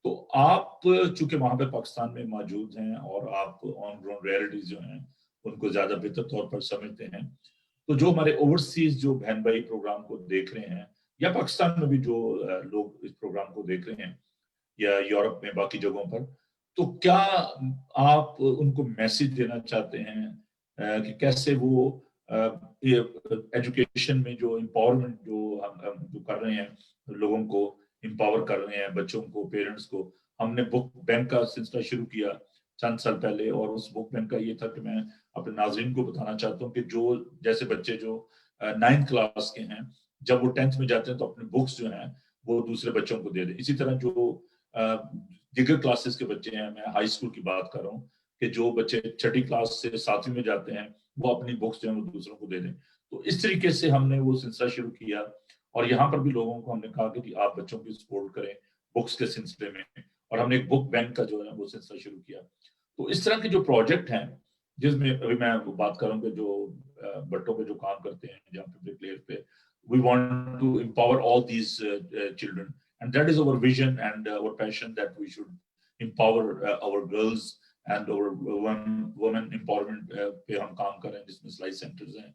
तो आप चूँकि वहाँ पे पाकिस्तान में मौजूद हैं और आप ऑन ग्राउंड रियलिटीज़ जो हैं, उनको ज़्यादा बेहतर तौर पर समझते हैं। तो जो हमारे ओवरसीज जो बहन भाई प्रोग्राम को देख रहे हैं, या पाकिस्तान में भी जो लोग इस प्रोग्राम को देख रहे हैं, या यूरोप में बाकी जगहों पर, तो क्या आप उनको मैसेज देना चाहते हैं कि कैसे वो ये एजुकेशन में जो एम्पावरमेंट जो हम जो कर रहे हैं, लोगों को एम्पावर कर रहे हैं, बच्चों को, पेरेंट्स को। हमने बुक बैंक का सिलसिला शुरू किया चंद साल पहले, और उस बुक बैंक का ये था कि मैं अपने नाज़रीन को बताना चाहता हूँ कि जो जैसे बच्चे जो 9th क्लास के हैं, जब वो 10th में जाते हैं तो अपने बुक्स जो हैं वो दूसरे बच्चों को दे दें। इसी तरह जो दिगर क्लासेस के बच्चे हैं, मैं हाई स्कूल की बात कर रहा हूँ, कि जो बच्चे 6ठी क्लास से 7वीं में जाते हैं, वो अपनी बुक्स जो है वो दूसरों को दे दें। तो इस तरीके से हमने वो सिलसिला शुरू किया, और यहाँ पर भी लोगों को हमने कहा कि आप बच्चों की सपोर्ट करें बुक्स के सिलसिले में, और हमने एक बुक बैंक का जो है वो सिलसिला शुरू किया। तो इस तरह के जो प्रोजेक्ट हैं, जिसमें अभी मैं बात कर रहा हूँ कि जो बट्टों पे जो काम करते हैं, जहाँ पे ब्रिकलेयर पे, we want to empower all these children, and that is our vision and our passion, that we should empower our girls and our women empowerment पे हम काम कर रहे हैं, जिसमें सिलाई सेंटर्स हैं,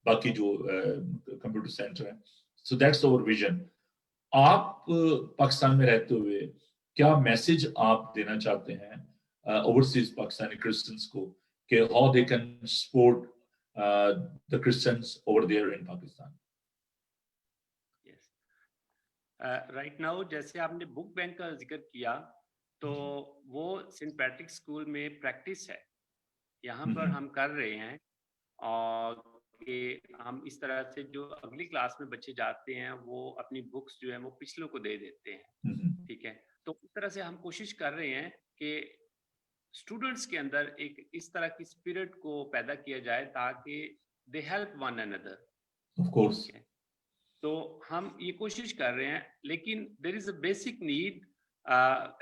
बाकी जो कंप्यूटर सेंटर हैं। So that's our vision. आप पाकिस्तान में रहते हुए क्या मैसेज आप देना चाहते हैं ओवरसीज पाकिस्तानी क्रिश्चियंस को, कि how they can support the Christians over there in Pakistan?
Yes, right now जैसे आपने बुक बैंक का जिक्र किया, तो वो सेंट पैट्रिक स्कूल में प्रैक्टिस है, यहाँ पर हम कर रहे हैं। और कि हम इस तरह से जो अगली क्लास में बच्चे जाते हैं, वो अपनी बुक्स जो है वो पिछलों को दे देते हैं। ठीक है, तो इस तरह से हम कोशिश कर रहे हैं कि स्टूडेंट्स के अंदर एक इस तरह की स्पिरिट को पैदा किया जाए ताकि they help one another.
Of course.
तो हम ये कोशिश कर रहे हैं, लेकिन there is a basic need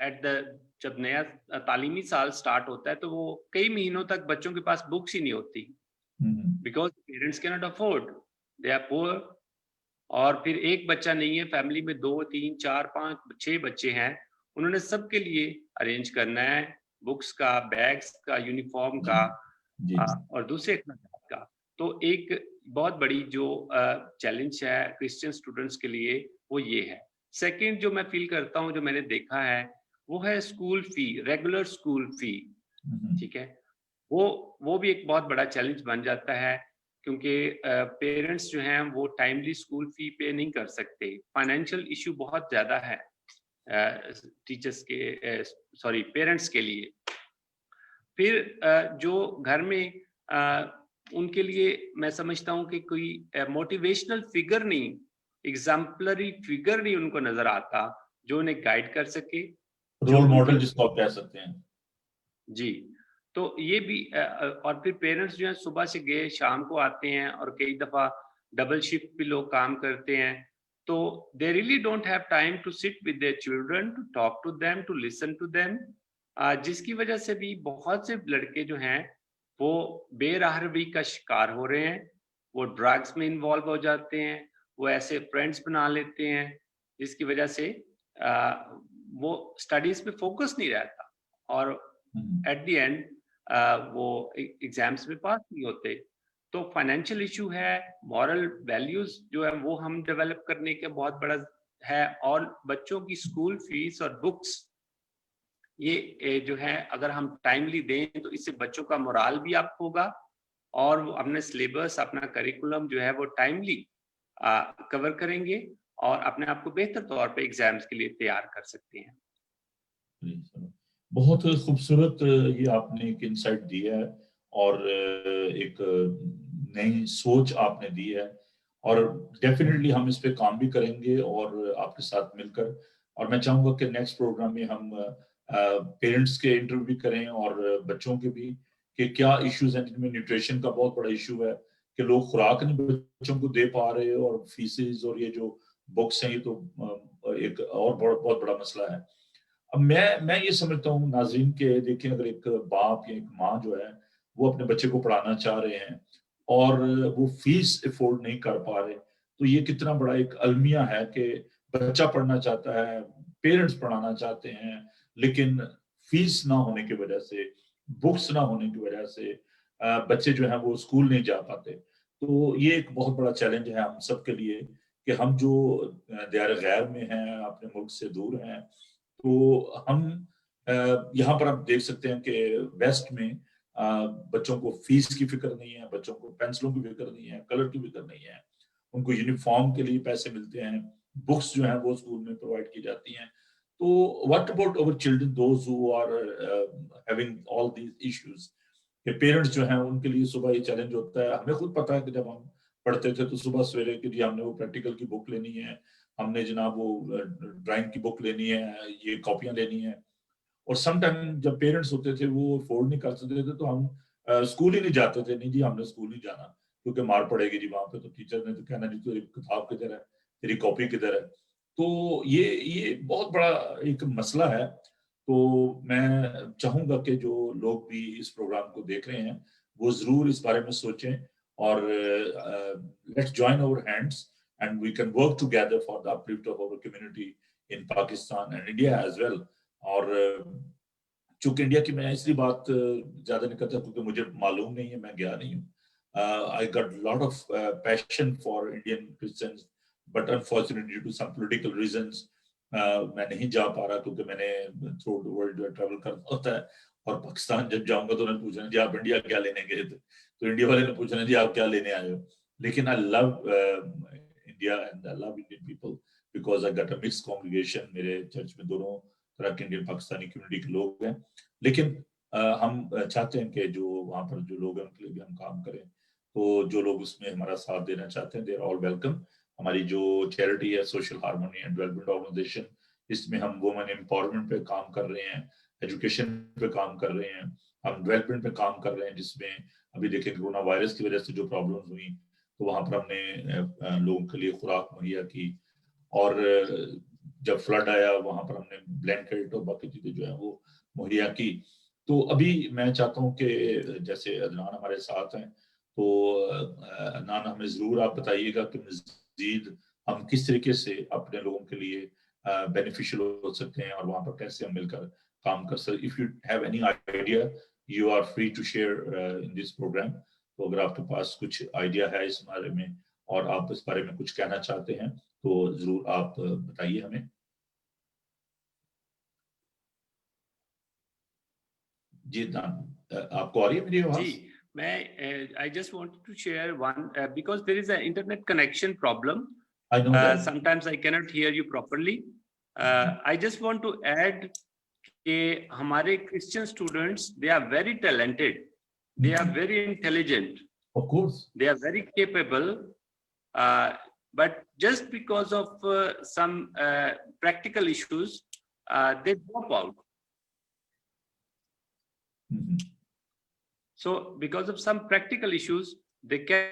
at the, जब नया तालीमी साल स्टार्ट होता है तो वो कई महीनों तक बच्चों के पास बुक्स ही नहीं होती, because parents can not afford, they are poor. और फिर एक बच्चा नहीं है, फैमिली में 2 3 4 5 6 बच्चे हैं, उन्होंने सबके लिए अरेंज करना है बुक्स का, बैग्स का, यूनिफॉर्म का
जी।
और दूसरे का। तो एक बहुत बड़ी जो चैलेंज है क्रिश्चियन स्टूडेंट्स के लिए वो ये है। सेकंड जो मैं फील करता हूँ, जो मैंने देखा है, वो है school fee, regular school fee. ठीक है, वो भी एक बहुत बड़ा चैलेंज बन जाता है, क्योंकि पेरेंट्स जो हैं वो टाइमली स्कूल फी पे नहीं कर सकते। फाइनेंशियल इशू बहुत ज़्यादा है टीचर्स के, सॉरी पेरेंट्स के लिए। फिर जो घर में उनके लिए मैं समझता हूँ कि कोई मोटिवेशनल फिगर नहीं, एग्जाम्पलरी फिगर नहीं उनको नजर आता जो उन्हें गाइड कर सके,
रोल मॉडल जिसको आप कह सकते हैं।
जी, तो ये भी और फिर पेरेंट्स जो है सुबह से गए शाम को आते हैं, और कई दफा डबल शिफ्ट भी लोग काम करते हैं, तो they really don't have time to sit with their children, to talk to them, to listen to them, जिसकी वजह से भी बहुत से लड़के जो हैं वो बेराहरवी का शिकार हो रहे हैं, वो ड्रग्स में इन्वॉल्व हो जाते हैं, वो ऐसे फ्रेंड्स बना लेते हैं जिसकी वजह से वो स्टडीज पे फोकस नहीं रहता, और एट द एंड वो एग्जाम्स में पास नहीं होते। तो फाइनेंशियल इशू है, मॉरल वैल्यूज जो है वो हम डेवलप करने के बहुत बड़ा है, और बच्चों की स्कूल फीस और बुक्स ये जो है अगर हम टाइमली दें तो इससे बच्चों का मोराल भी अप होगा, और वो अपने सिलेबस, अपना करिकुलम जो है वो टाइमली कवर करेंगे, और अपने आप को बेहतर तौर पे एग्जाम्स के लिए तैयार कर सकते हैं।
बहुत खूबसूरत ये आपने एक इंसाइट दी है, और एक नई सोच आपने दी है, और डेफिनेटली हम इस पे काम भी करेंगे और आपके साथ मिलकर। और मैं चाहूंगा कि नेक्स्ट प्रोग्राम में हम पेरेंट्स के इंटरव्यू भी करें और बच्चों के भी, कि क्या इश्यूज हैं जिनमें न्यूट्रिशन का बहुत बड़ा इशू है, कि लोग खुराक नहीं बच्चों को दे पा रहे, और फीसेस और ये जो बुक्स हैं ये तो एक और बहुत बड़ा मसला है। अब मैं ये समझता हूँ नाज़रीन के, देखिए अगर एक बाप या एक माँ जो है वो अपने बच्चे को पढ़ाना चाह रहे हैं और वो फीस अफोर्ड नहीं कर पा रहे, तो ये कितना बड़ा एक अलमिया है कि बच्चा पढ़ना चाहता है, पेरेंट्स पढ़ाना चाहते हैं, लेकिन फीस ना होने की वजह से, बुक्स ना होने की वजह से बच्चे जो है वो स्कूल नहीं जा पाते। तो ये एक बहुत बड़ा चैलेंज है हम सब के लिए, कि हम जो दायरे गैर में हैं, अपने मुल्क से दूर हैं, तो हम यहाँ पर आप देख सकते हैं कि वेस्ट में बच्चों को फीस की फिक्र नहीं है, बच्चों को पेंसिलों की फिक्र नहीं है, कलर की फिक्र नहीं है, उनको यूनिफॉर्म के लिए पैसे मिलते हैं, बुक्स जो हैं वो स्कूल में प्रोवाइड की जाती हैं। तो what about our children, those who are having all these issues, कि पेरेंट्स जो हैं उनके लिए सुबह ये चैलेंज होता है। हमें खुद पता है कि जब हम पढ़ते थे तो सुबह सवेरे के लिए हमने वो प्रैक्टिकल की बुक लेनी है, हमने जनाब वो ड्राइंग की बुक लेनी है, ये कॉपियां लेनी है, और सम टाइम जब पेरेंट्स होते थे वो अफोर्ड नहीं कर सकते थे तो हम स्कूल ही नहीं जाते थे। नहीं जी हमने स्कूल नहीं जाना क्योंकि मार पड़ेगी जी वहां पे, तो टीचर ने तो कहना जी तेरी किताब किधर है, तेरी कॉपी किधर है। तो ये बहुत बड़ा एक मसला है। तो मैं चाहूंगा कि जो लोग भी इस प्रोग्राम को देख रहे हैं वो जरूर इस बारे में सोचें, और let's join our hands and we can work together for the uplift of our community in Pakistan and India as well. और चूंकि इंडिया की मैं इसलिए बात ज्यादा नहीं करता क्योंकि मुझे मालूम नहीं है, मैं गया नहीं हूँ। I got a lot of passion for Indian Christians, but unfortunately due to some political reasons मैं नहीं जा पा रहा, क्योंकि मैंने थ्रू द वर्ल्ड ट्रैवल करना होता है, और पाकिस्तान जब जाऊंगा तो उन्होंने पूछना जी आप इंडिया क्या लेने गए थे, तो इंडिया वाले ने पूछना जी आप क्या लेने आए हो। लेकिन I love India and I love Indian people because I got a mixed congregation. मेरे चर्च में दोनों तरह के इंडियन पाकिस्तानी कम्युनिटी के लोग हैं, लेकिन हम चाहते हैं कि जो वहाँ पर जो लोग हैं उनके लिए भी हम काम करें। तो जो लोग उसमें हमारा साथ देना चाहते हैं, दे आर ऑल वेलकम। हमारी जो चैरिटी है social harmony and development organisation, इसमें हम वुमेन एम्पावरमेंट पे काम कर रहे हैं, एजुकेशन पे काम कर रहे हैं, हम डेवलपमेंट पे काम कर रहे हैं, जिसमें अभी देखें कोरोना वायरस की वजह से जो प्रॉब्लम्स हुई तो वहां पर हमने लोगों के लिए खुराक मुहैया की, और जब फ्लड आया वहां पर हमने ब्लैंकेट और बाकी चीजें जो है वो मुहैया की। तो अभी मैं चाहता हूँ कि जैसे अदनान हमारे साथ हैं, तो अदनान हमें जरूर आप बताइएगा कि मजीद हम किस तरीके से अपने लोगों के लिए बेनिफिशियल हो सकते हैं और वहां पर कैसे हम मिलकर काम कर सकते। If you have any idea you are free to share in this programme. तो अगर आपके पास कुछ आइडिया है इस बारे में और आप इस बारे में कुछ कहना चाहते हैं तो जरूर आप बताइए हमें। जी आपको आ रही है मेरी आवाज?
जी, मैं I just wanted to share one because there is an internet connection problem.
I know that.
Sometimes I cannot hear you properly. I just want to add कि हमारे Christian students, they are very talented, they are very intelligent,
of course,
they are very capable, but just because of some practical issues, they drop out. So because of some practical issues, they can.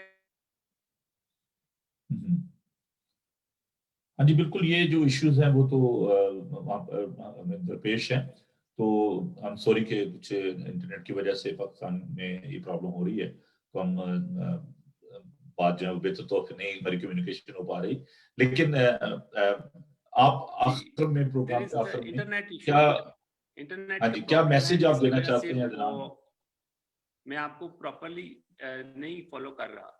हाँ जी बिल्कुल, ये जो issues हैं वो तो हमें दरपेश हैं। तो हम सॉरी कि कुछ इंटरनेट की वजह से पाकिस्तान में ये प्रॉब्लम हो रही है, तो हम बात जो है बेहतर तौर पे नहीं हमारी कम्युनिकेशन हो पा रही। लेकिन आप आखिर में प्रोग्राम के आखिर में क्या
इंटरनेट
हाँ जी क्या मैसेज आप देना चाहते हैं अदनान?
मैं आपको प्रॉपर्ली नहीं फॉलो कर रहा।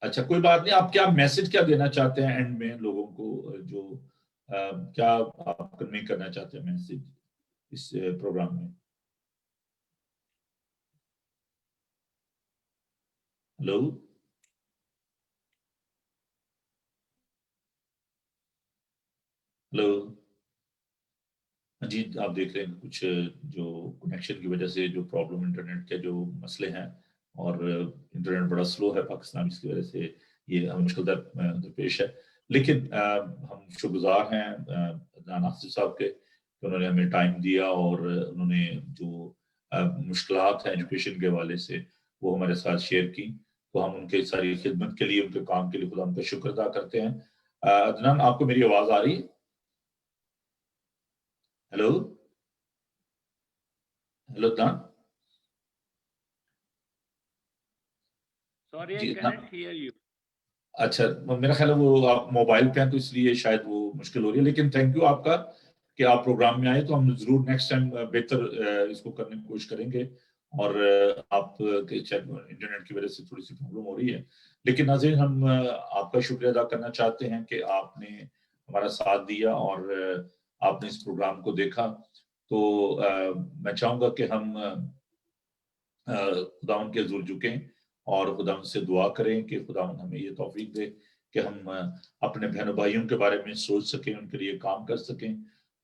अच्छा कोई बात नहीं, आप क्या मैसेज क्या देना चाहते हैं एंड में लोगों को, जो क्या आप कन्वे करना चाहते हैं मैसेज इस प्रोग्राम में? हेलो हेलो जी, आप देख रहे हैं कुछ जो कनेक्शन की वजह से जो प्रॉब्लम, इंटरनेट के जो मसले हैं, और इंटरनेट बड़ा स्लो है पाकिस्तान, जिसकी वजह से ये हमें मुश्किल दरपेश है। लेकिन हम शुक्रगुजार हैं अदनान आसिफ साहब के कि उन्होंने हमें टाइम दिया और उन्होंने जो मुश्किलात हैं एजुकेशन के हवाले से वो हमारे साथ शेयर की। तो हम उनके सारी खिदमत के लिए, उनके काम के लिए खुदा उनका शुक्र अदा करते हैं। अदनान आपको मेरी आवाज आ रही है? Hello hello Adnan.
Sorry, I cannot hear you.
अच्छा मेरा ख्याल है वो आप मोबाइल पे हैं तो इसलिए शायद वो मुश्किल हो रही है। लेकिन थैंक यू आपका कि आप प्रोग्राम में आए, तो हम जरूर नेक्स्ट टाइम बेहतर इसको करने की कोशिश करेंगे। और आप इंटरनेट की वजह से थोड़ी सी प्रॉब्लम हो रही है, लेकिन नाज़रीन हम आपका शुक्रिया अदा करना चाहते हैं कि आपने हमारा साथ दिया और आपने इस प्रोग्राम को देखा। तो मैं चाहूंगा कि हम खुदा के हज़ूर झुकें और खुदा से दुआ करें कि खुदा हमें ये तौफीक दे कि हम अपने बहनों भाइयों के बारे में सोच सकें, उनके लिए काम कर सकें।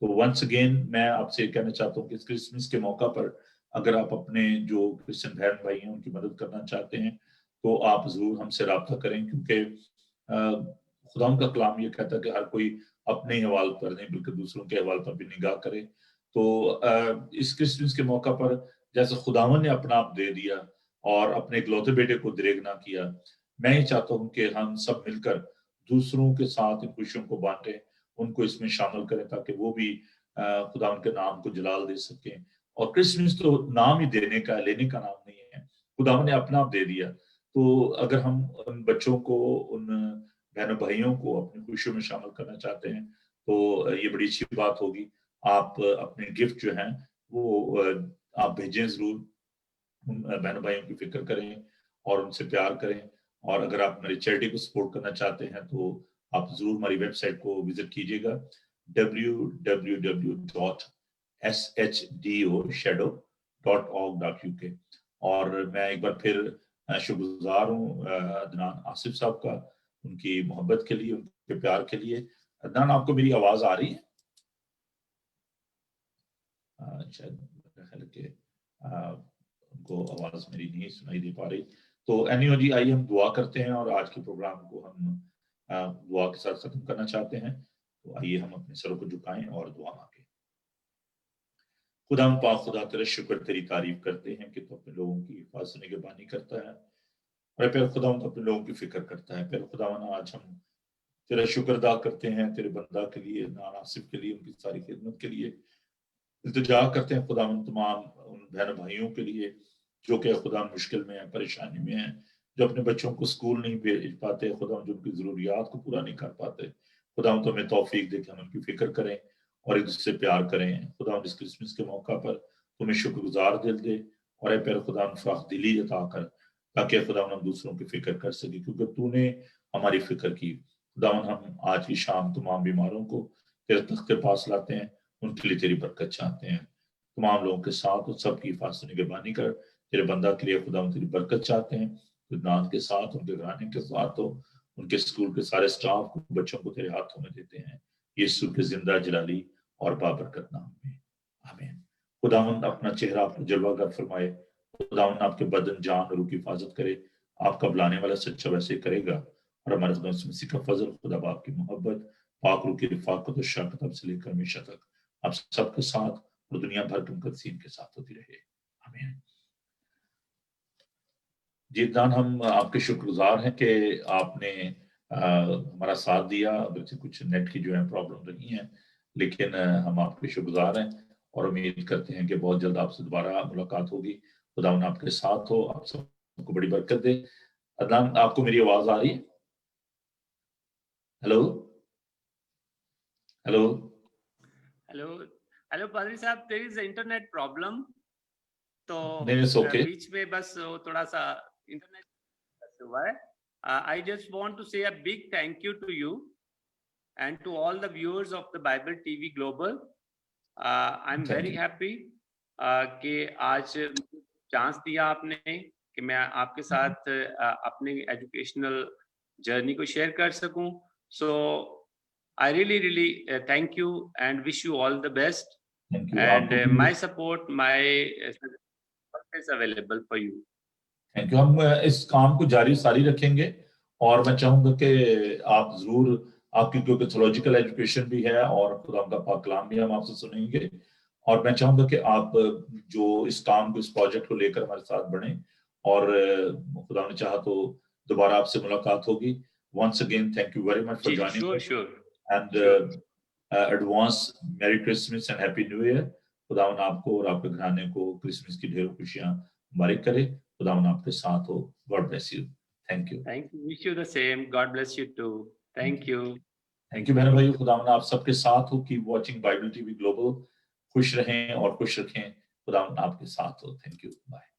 तो वंस अगेन मैं आपसे कहना चाहता हूँ कि इस क्रिसमस के मौका पर अगर आप अपने जो क्रिश्चियन बहन भाई हैं उनकी मदद करना चाहते हैं तो आप जरूर हमसे रब्ता करें, क्योंकि खुदा का कलाम ये कहता है कि हर कोई अपने ही हवाल पर नहीं बल्कि दूसरों के हवाल पर भी निगाह करे। तो इस क्रिसमस के मौका पर जैसे खुदावन ने अपना आप दे दिया और अपने इकलौते बेटे को दरेग ना किया, मैं ही चाहता हूं कि हम सब मिलकर दूसरों के साथ इन खुशियों को बांटें, उनको इसमें शामिल करें ताकि वो भी खुदा उनके नाम को जलाल दे सकें। और क्रिसमस तो नाम ही देने का, लेने का नाम नहीं है, खुदावन ने अपना आप दे दिया। तो अगर हम उन बच्चों को, उन बहनों भाइयों को अपनी खुशियों में शामिल करना चाहते हैं तो ये बड़ी अच्छी बात होगी। आप अपने गिफ्ट जो हैं वो आप भेजें जरूर, उन बहनों भाइयों की फिक्र करें और उनसे प्यार करें। और अगर आप हमारी चैरिटी को सपोर्ट करना चाहते हैं तो आप जरूर हमारी वेबसाइट को विजिट कीजिएगा www.shdoshadow.org.uk। और मैं एक बार फिर शुक्रगुजार हूँ अदनान आसिफ साहब का, उनकी मोहब्बत के लिए, उनके प्यार के लिए। अदनान आपको मेरी आवाज आ रही है? शायद उनको आवाज मेरी नहीं सुनाई दे पा रही। तो एनीवे जी, आइए हम दुआ करते हैं और आज के प्रोग्राम को हम दुआ के साथ खत्म करना चाहते हैं। तो आइए हम अपने सरों को झुकाएं और दुआ मांगे। खुदावन पाक खुदा तेरा शुक्र तेरी तारीफ करते हैं कि तू अपने लोगों की हिफाजत निगहबानी करता है और फिर खुदावन तो अपने लोगों की फिक्र करता है। फिर खुदावन आज हम तेरा शुक्र अदा करते हैं तेरे बंदा के लिए, नासिफ के लिए, उनकी सारी खिदमत के लिए इल्तिजा करते हैं खुदावन तमाम उन बहन भाइयों के लिए जो कि खुदा मुश्किल में है, परेशानी में है, जो अपने बच्चों को स्कूल नहीं भेज पाते, खुदा जो उनकी जरूरियात को पूरा नहीं कर पाते। खुदा तो हमें तौफीक दे के हम उनकी फिक्र करें और एक दूसरे से प्यार करें। खुदा इस क्रिसमस के मौका पर तुम्हें शुक्रगुजार दिल दे और फिर खुदा फराख दिली अता कर ताकि खुदा हम दूसरों की फिक्र कर सके, क्योंकि तूने हमारी फिक्र की। खुदा हम आज की शाम तमाम बीमारों को तेरे तख्त के पास लाते हैं, उनके लिए तेरी बरकत चाहते हैं। तमाम लोगों के साथ और सबकी हिफाजत निगहबानी कर, तेरे बंदा के लिए खुदा तेरी बरकत चाहते हैं। खुदान के साथ, उनके घराने के साथ हो, उनके स्कूल के सारे स्टाफ को, बच्चों को तेरे हाथों में देते हैं, यीशु के जिंदा जलाली और बाबरकत नाम में, आमीन। खुदावंद अपना चेहरा आप जलवागर फरमाए, खुदावंद आपके बदन जान और रूह की हिफाजत करे। आपका बुलाने वाला सच्चा वैसे करेगा और हमारे खुदा मसीह का फजल, खुदा बाप की मोहब्बत, पाक रूह की रिफाकत और शफकत से लेकर हमेशा तक आप सबके साथ और दुनिया भर के मुकद्दसीन के साथ होती रहे, आमीन। जीदान हम आपके शुक्रगुजार हैं कि आपने हमारा साथ दिया। अगर कुछ नेट की जो है प्रॉब्लम रही हैं, लेकिन हम आपके शुक्रगुजार हैं और उम्मीद करते हैं कि बहुत जल्द आपसे दोबारा मुलाकात होगी। खुदा आपके साथ हो, आप सबको बड़ी बरकत दे। अदनान, आपको मेरी आवाज आ रही है? हेलो हेलो
हेलो हेलो पादरी साहब, देयर इज इंटरनेट प्रॉब्लम, तो
okay.
बीच में बस थोड़ा सा इंटरनेट हुआ है। I just want to say a big thank you to you and to all the viewers of the Bible TV Global. I am very happy कि आज chance दिया आपने कि मैं आपके साथ अपने एजुकेशनल जर्नी को शेयर कर सकूं। सो I really thank you and wish you all the best.
Thank you.
And my support, my is available for you.
Thank you. हम इस काम को जारी सारी रखेंगे और मैं चाहूंगा कि आप जरूर, आपकी क्योंकि थियोलॉजिकल एजुकेशन भी है और खुदा का पाक कलाम भी हम आपसे सुनेंगे, और मैं चाहूंगा कि आप जो इस काम को, इस प्रोजेक्ट को लेकर हमारे साथ बढ़े और खुदा ने चाहा तो दोबारा आपसे मुलाकात होगी। Once again thank you very much for joining us and advance merry Christmas and happy New Year. खुदा आपको और आपके घराने को क्रिसमस की ढेरों खुशियां मुबारक करे। खुदा आपके साथ हो। God bless you. Thank you.
Thank you. Wish you the same. God bless you too. Thank you.
Thank you बहन भाई। खुदा आप सबके साथ हो। Keep watching Bible TV Global. खुश रहें और खुश रखें। खुदा आपके साथ हो। Thank you. बाय।